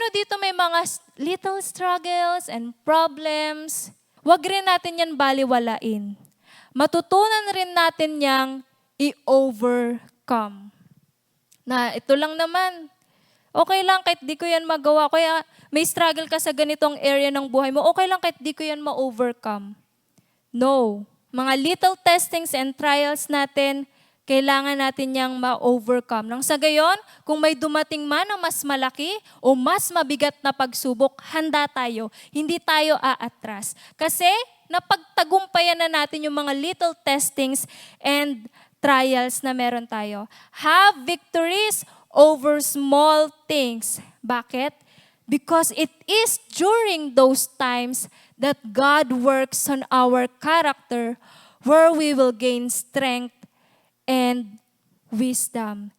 sino dito may mga little struggles and problems? Huwag rin natin yan baliwalain. Matutunan rin natin yang i-overcome. Na ito lang naman, okay lang kahit di ko yan magawa. Kaya may struggle ka sa ganitong area ng buhay mo, okay lang kahit di ko yan ma-overcome. No. Mga little testings and trials natin, kailangan natin yang ma-overcome. Nang sa gayon, kung may dumating man na mas malaki o mas mabigat na pagsubok, handa tayo. Hindi tayo aatras. Kasi napagtagumpayan na natin yung mga little testings and trials na meron tayo. Have victories over small things. Bakit? Because it is during those times that God works on our character where we will gain strength and wisdom.